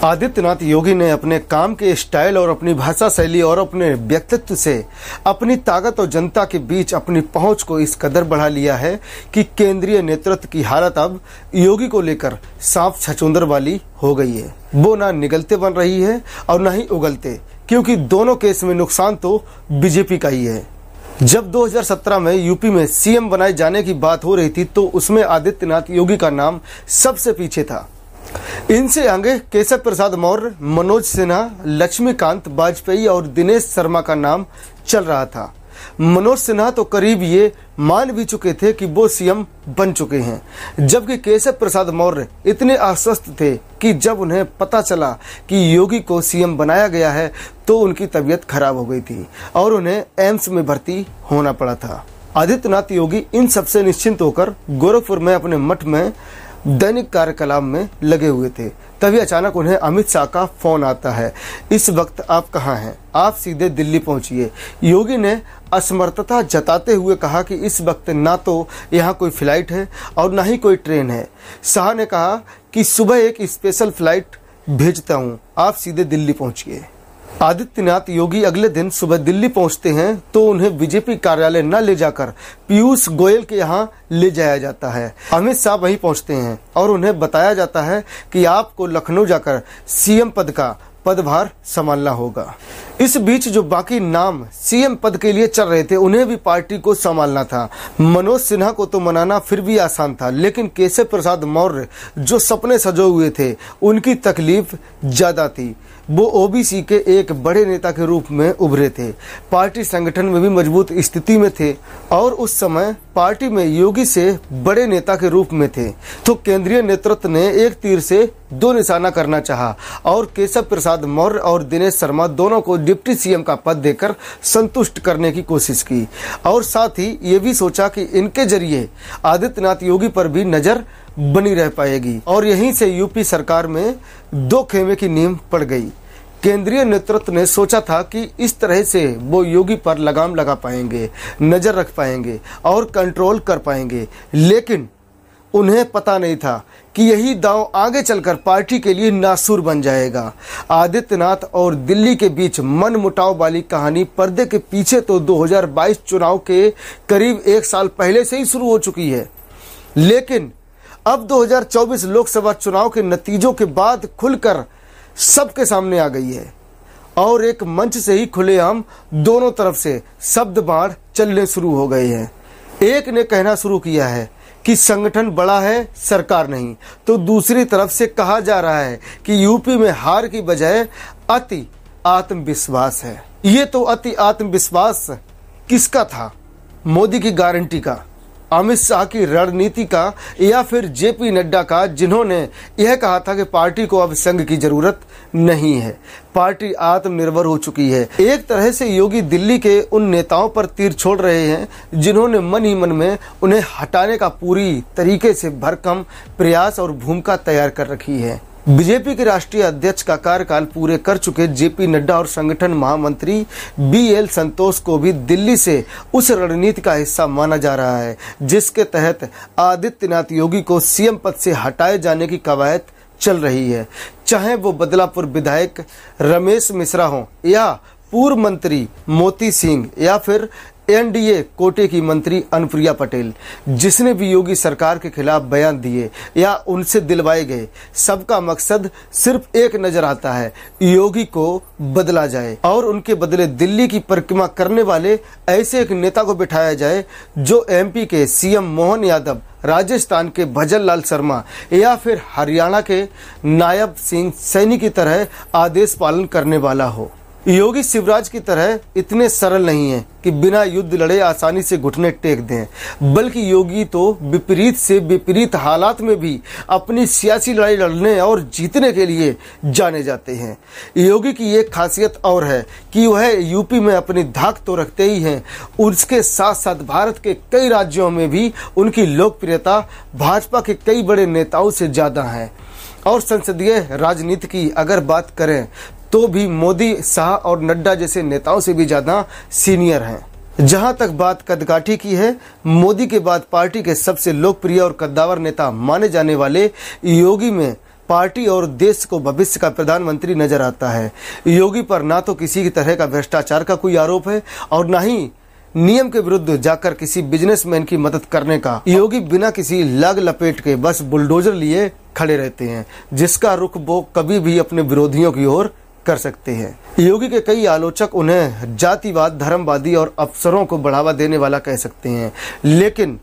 आदित्यनाथ योगी ने अपने काम के स्टाइल और अपनी भाषा शैली और अपने व्यक्तित्व से अपनी ताकत और जनता के बीच अपनी पहुंच को इस कदर बढ़ा लिया है कि केंद्रीय नेतृत्व की हालत अब योगी को लेकर सांप छछूंदर वाली हो गई है। वो ना निगलते बन रही है और ना ही उगलते, क्योंकि दोनों केस में नुकसान तो बीजेपी का ही है। जब 2017 में यूपी में सीएम बनाए जाने की बात हो रही थी तो उसमें आदित्यनाथ योगी का नाम सबसे पीछे था। इनसे आगे केशव प्रसाद मौर्य, मनोज सिन्हा, लक्ष्मीकांत वाजपेयी और दिनेश शर्मा का नाम चल रहा था। मनोज सिन्हा तो करीब ये मान भी चुके थे कि वो सीएम बन चुके हैं, जबकि केशव प्रसाद मौर्य इतने आश्वस्त थे कि जब उन्हें पता चला कि योगी को सीएम बनाया गया है तो उनकी तबीयत खराब हो गई थी और उन्हें एम्स में भर्ती होना पड़ा था। आदित्यनाथ योगी इन सबसे निश्चिंत होकर गोरखपुर में अपने मठ में दैनिक कार्यकलाप में लगे हुए थे। तभी अचानक उन्हें अमित शाह का फोन आता है, इस वक्त आप कहाँ हैं, आप सीधे दिल्ली पहुंचिए। योगी ने असमर्थता जताते हुए कहा कि इस वक्त ना तो यहाँ कोई फ्लाइट है और ना ही कोई ट्रेन है। शाह ने कहा कि सुबह एक स्पेशल फ्लाइट भेजता हूँ, आप सीधे दिल्ली पहुंचिए। आदित्यनाथ योगी अगले दिन सुबह दिल्ली पहुंचते हैं तो उन्हें बीजेपी कार्यालय न ले जाकर पीयूष गोयल के यहां ले जाया जाता है। अमित शाह वहीं पहुंचते हैं और उन्हें बताया जाता है कि आपको लखनऊ जाकर सीएम पद का पदभार संभालना होगा। इस बीच जो बाकी नाम सीएम पद के लिए चल रहे थे उन्हें भी पार्टी को संभालना था। मनोज सिन्हा को तो मनाना फिर भी आसान था, लेकिन केशव प्रसाद मौर्य जो सपने सजोए हुए थे उनकी तकलीफ ज्यादा थी। वो ओबीसी के एक बड़े नेता के रूप में उभरे थे, पार्टी संगठन में भी मजबूत स्थिति में थे और उस समय पार्टी में योगी से बड़े नेता के रूप में थे। तो केंद्रीय नेतृत्व ने एक तीर से दो निशाना करना चाहा और केशव प्रसाद मौर्य और दिनेश शर्मा दोनों को डिप्टी सीएम का पद देकर संतुष्ट करने की कोशिश की और साथ ही ये भी सोचा कि इनके जरिए आदित्यनाथ योगी पर भी नजर बनी रह पाएगी और यहीं से यूपी सरकार में दो खेमे की नींव पड़ गई। केंद्रीय नेतृत्व ने सोचा था कि इस तरह से वो योगी पर लगाम लगा पाएंगे, नजर रख पाएंगे और कंट्रोल कर पाएंगे, लेकिन उन्हें पता नहीं था कि यही दांव आगे चलकर पार्टी के लिए नासूर बन जाएगा। आदित्यनाथ और दिल्ली के बीच मन मुटाव वाली कहानी पर्दे के पीछे तो 2022 चुनाव के करीब एक साल पहले से ही शुरू हो चुकी है, लेकिन अब 2024 लोकसभा चुनाव के नतीजों के बाद खुलकर सबके सामने आ गई है और एक मंच से ही खुलेआम दोनों तरफ से शब्द बाढ़ चलने शुरू हो गए हैं। एक ने कहना शुरू किया है कि संगठन बड़ा है, सरकार नहीं, तो दूसरी तरफ से कहा जा रहा है कि यूपी में हार की बजाय अति आत्मविश्वास है। ये तो अति आत्मविश्वास किसका था? मोदी की गारंटी का, अमित शाह की रणनीति का या फिर जेपी नड्डा का, जिन्होंने यह कहा था कि पार्टी को अब संघ की जरूरत नहीं है, पार्टी आत्मनिर्भर हो चुकी है। एक तरह से योगी दिल्ली के उन नेताओं पर तीर छोड़ रहे हैं जिन्होंने मन ही मन में उन्हें हटाने का पूरी तरीके से भरकम प्रयास और भूमिका तैयार कर रखी है। बीजेपी के राष्ट्रीय अध्यक्ष का कार्यकाल पूरे कर चुके जेपी नड्डा और संगठन महामंत्री बीएल संतोष को भी दिल्ली से उस रणनीति का हिस्सा माना जा रहा है जिसके तहत आदित्यनाथ योगी को सीएम पद से हटाए जाने की कवायद चल रही है। चाहे वो बदलापुर विधायक रमेश मिश्रा हो या पूर्व मंत्री मोती सिंह या फिर एनडीए कोटे की मंत्री अनुप्रिया पटेल, जिसने भी योगी सरकार के खिलाफ बयान दिए या उनसे दिलवाए गए, सबका मकसद सिर्फ एक नजर आता है, योगी को बदला जाए और उनके बदले दिल्ली की परिक्रमा करने वाले ऐसे एक नेता को बिठाया जाए जो एमपी के सीएम मोहन यादव, राजस्थान के भजन लाल शर्मा या फिर हरियाणा के नायब सिंह सैनी की तरह आदेश पालन करने वाला हो। योगी शिवराज की तरह इतने सरल नहीं है कि बिना युद्ध लड़े आसानी से घुटने टेक दें, बल्कि योगी तो विपरीत से विपरीत हालात में भी अपनी सियासी लड़ाई लड़ने और जीतने के लिए जाने जाते हैं। योगी की एक खासियत और है कि वह यूपी में अपनी धाक तो रखते ही हैं, उसके साथ साथ भारत के कई राज्यों में भी उनकी लोकप्रियता भाजपा के कई बड़े नेताओं से ज्यादा है और संसदीय राजनीति की अगर बात करें तो भी मोदी, शाह और नड्डा जैसे नेताओं से भी ज्यादा सीनियर हैं। जहां तक बात कदकाठी की है, मोदी के बाद पार्टी के सबसे लोकप्रिय और कद्दावर नेता माने जाने वाले योगी में पार्टी और देश को भविष्य का प्रधानमंत्री नजर आता है। योगी पर ना तो किसी तरह का भ्रष्टाचार का कोई आरोप है और ना ही नियम के विरुद्ध जाकर किसी बिजनेसमैन की मदद करने का। योगी बिना किसी लाग लपेट के बस बुलडोजर लिए खड़े रहते हैं, जिसका रुख वो कभी भी अपने विरोधियों की ओर कर सकते हैं। योगी के कई आलोचक उन्हें जातिवाद, धर्मवादी और अफसरों को बढ़ावा देने वाला कह सकते हैं, लेकिन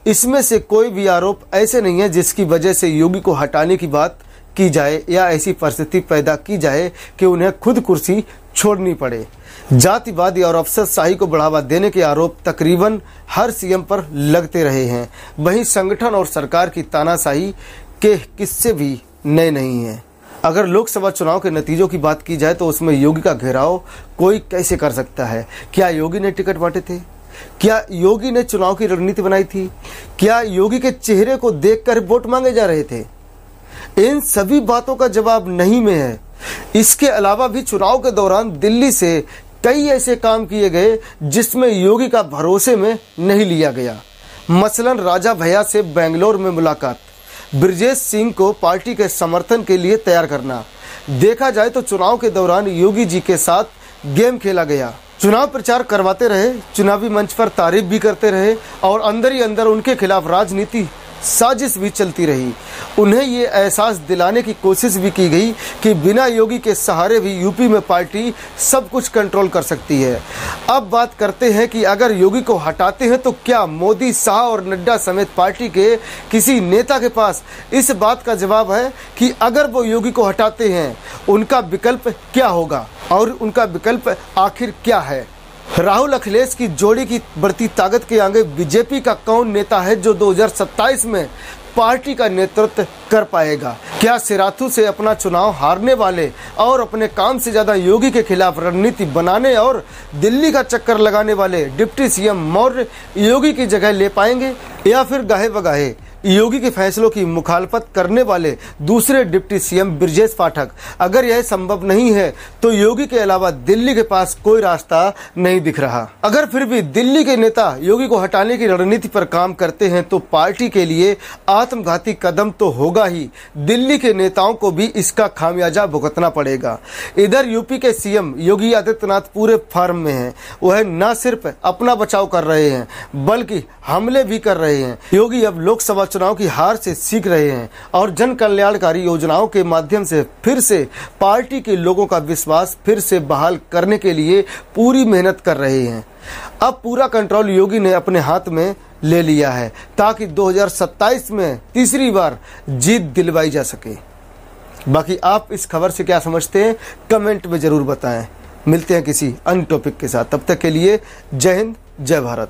इसमें से कोई भी आरोप ऐसे नहीं है जिसकी वजह से योगी को हटाने की बात की जाए या ऐसी परिस्थिति पैदा की जाए कि उन्हें खुद कुर्सी छोड़नी पड़े। जातिवादी और अफसरशाही को बढ़ावा देने के आरोप तकरीबन हर सीएम पर लगते रहे हैं। वहीं संगठन और सरकार की तानाशाही के किस्से भी नए नहीं हैं। अगर लोकसभा चुनाव के नतीजों की बात की जाए तो उसमें योगी का घेराव कोई कैसे कर सकता है? क्या योगी ने टिकट बांटे थे? क्या योगी ने चुनाव की रणनीति बनाई थी? क्या योगी के चेहरे को देखकर वोट मांगे जा रहे थे? इन सभी बातों का जवाब नहीं में है। इसके अलावा भी चुनाव के दौरान दिल्ली से कई ऐसे काम किए गए जिसमें योगी का भरोसे में नहीं लिया गया। मसलन राजा भैया से बेंगलोर में मुलाकात, ब्रजेश सिंह को पार्टी के समर्थन के लिए तैयार करना। देखा जाए तो चुनाव के दौरान योगी जी के साथ गेम खेला गया। चुनाव प्रचार करवाते रहे, चुनावी मंच पर तारीफ भी करते रहे और अंदर ही अंदर उनके खिलाफ राजनीति साजिश भी चलती रही। उन्हें ये एहसास दिलाने की कोशिश भी की गई कि बिना योगी के सहारे भी यूपी में पार्टी सब कुछ कंट्रोल कर सकती है। अब बात करते हैं कि अगर योगी को हटाते हैं तो क्या मोदी, शाह और नड्डा समेत पार्टी के किसी नेता के पास इस बात का जवाब है कि अगर वो योगी को हटाते हैं उनका विकल्प क्या होगा और उनका विकल्प आखिर क्या है? राहुल अखिलेश की जोड़ी की बढ़ती ताकत के आगे बीजेपी का कौन नेता है जो 2027 में पार्टी का नेतृत्व कर पाएगा? क्या सिराथू से अपना चुनाव हारने वाले और अपने काम से ज्यादा योगी के खिलाफ रणनीति बनाने और दिल्ली का चक्कर लगाने वाले डिप्टी सीएम मौर्य योगी की जगह ले पाएंगे, या फिर गाहे बगाहे योगी के फैसलों की मुखालफत करने वाले दूसरे डिप्टी सीएम ब्रजेश पाठक? अगर यह संभव नहीं है तो योगी के अलावा दिल्ली के पास कोई रास्ता नहीं दिख रहा। अगर फिर भी दिल्ली के नेता योगी को हटाने की रणनीति पर काम करते हैं तो पार्टी के लिए आत्मघाती कदम तो होगा ही, दिल्ली के नेताओं को भी इसका खामियाजा भुगतना पड़ेगा। इधर यूपी के सीएम योगी आदित्यनाथ पूरे फॉर्म में हैं। वह न सिर्फ अपना बचाव कर रहे हैं बल्कि हमले भी कर रहे हैं। योगी अब लोकसभा चुनाव की हार से सीख रहे हैं और जन कल्याणकारी योजनाओं के माध्यम से फिर से पार्टी के लोगों का विश्वास फिर से बहाल करने के लिए पूरी मेहनत कर रहे हैं। अब पूरा कंट्रोल योगी ने अपने हाथ में ले लिया है ताकि 2027 में तीसरी बार जीत दिलवाई जा सके। बाकी आप इस खबर से क्या समझते हैं कमेंट में जरूर बताएं। मिलते हैं किसी अन्य टॉपिक के साथ, तब तक के लिए जय हिंद, जय भारत।